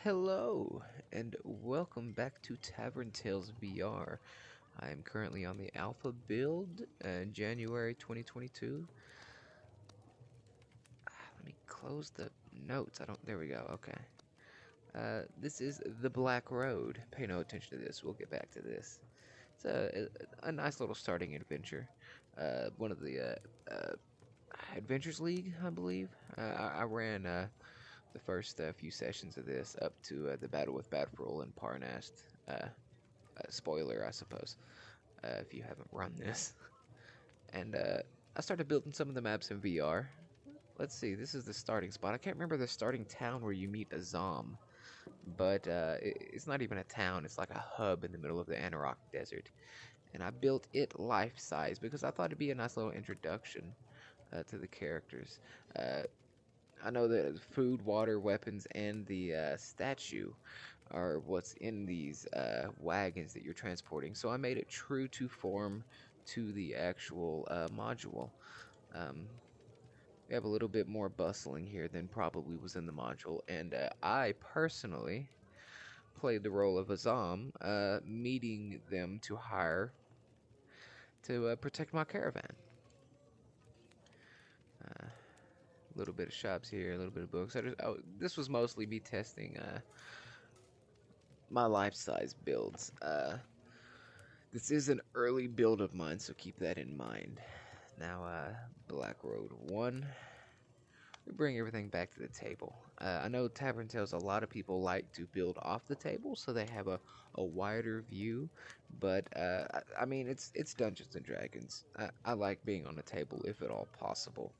Hello, and welcome back to Tavern Tales VR. I am currently on the alpha build, January 2022. Let me close the notes. There we go, okay. This is The Black Road. Pay no attention to this, we'll get back to this. It's a nice little starting adventure. One of the Adventures League, I believe. I ran the first few sessions of this up to the battle with Badfrul and Parnast. Spoiler, I suppose, if you haven't run this. And I started building some of the maps in VR. Let's see, this is the starting spot. I can't remember the starting town where you meet a Zom, but it's not even a town. It's like a hub in the middle of the Anarok Desert. And I built it life-size because I thought it'd be a nice little introduction to the characters. I know that food, water, weapons, and the statue are what's in these wagons that you're transporting. So I made it true to form to the actual module. We have a little bit more bustling here than probably was in the module, and I personally played the role of Azam, meeting them to hire to protect my caravan. A little bit of shops here, a little bit of books. This was mostly me testing my life-size builds. This is an early build of mine, so keep that in mind. Now, Black Road 1. We bring everything back to the table. I know Tavern Tales, a lot of people like to build off the table, so they have a wider view. But, I mean, it's Dungeons & Dragons. I like being on the table, if at all possible.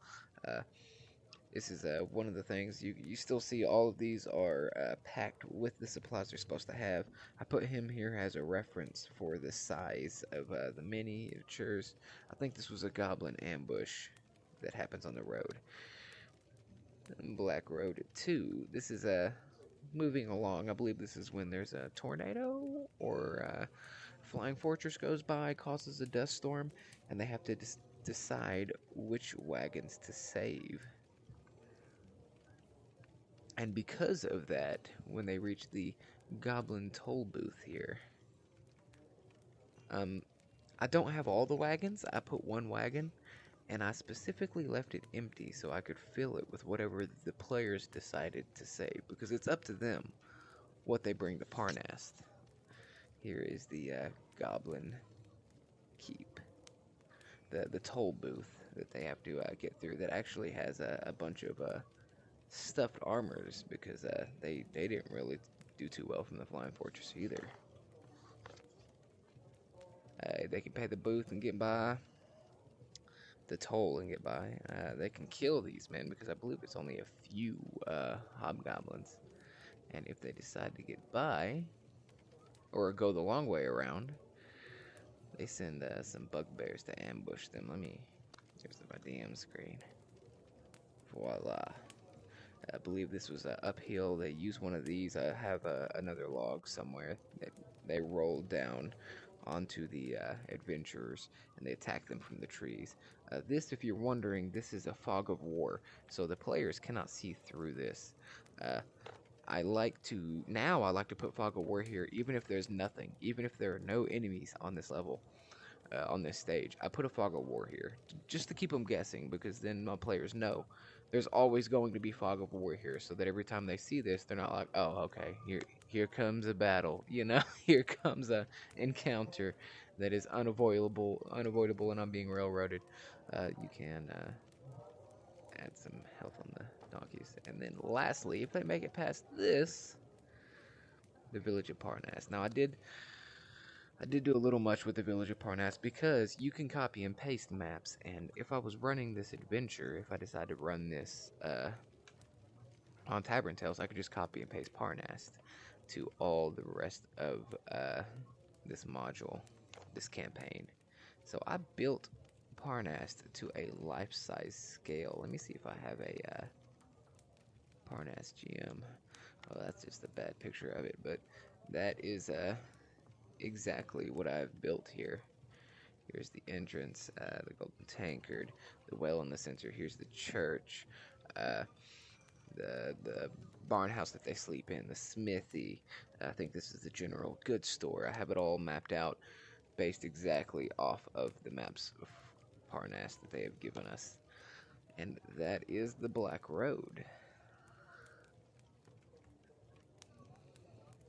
This is one of the things you still see. All of these are packed with the supplies they're supposed to have. I put him here as a reference for the size of the miniatures. I think this was a goblin ambush that happens on the road. Black Road 2. This is moving along. I believe this is when there's a tornado or a flying fortress goes by, causes a dust storm, and they have to decide which wagons to save. And because of that, when they reach the Goblin toll booth here, I don't have all the wagons. I put one wagon, and I specifically left it empty so I could fill it with whatever the players decided to save, because it's up to them what they bring to Parnast. Here is the Goblin Keep, the toll booth that they have to get through, that actually has a bunch of stuffed armors, because they didn't really do too well from the Flying Fortress either. They can pay the booth and get by, the toll and get by. They can kill these men, because I believe it's only a few hobgoblins. And if they decide to get by, or go the long way around, they send some bugbears to ambush them. Here's my DM screen. Voila. I believe this was uphill. They use one of these. I have another log somewhere that they roll down onto the adventurers, and they attack them from the trees. This, if you're wondering, this is a fog of war, so the players cannot see through this. I like to put fog of war here, even if there's nothing, even if there are no enemies on this level. On this stage, I put a fog of war here just to keep them guessing, because then my players know there's always going to be fog of war here, so that every time they see this, they're not like, oh, okay, here comes a battle, you know. Here comes a encounter that is unavoidable, and I'm being railroaded. You can add some health on the donkeys, and then lastly, if they make it past this, the village of Parnas. Now I did do a little much with the village of Parnas, because you can copy and paste maps, and if I was running this adventure, if I decided to run this on Tavern Tales, I could just copy and paste Parnas to all the rest of this module, this campaign. So I built Parnas to a life-size scale. Let me see if I have a Parnas GM. Oh, that's just a bad picture of it, but that is exactly what I've built here. Here's the entrance, the golden tankard, the well in the center. Here's the church. the barn house that they sleep in, the smithy. I think this is the general goods store. I have it all mapped out based exactly off of the maps of Parnas that they have given us. And that is the Black Road.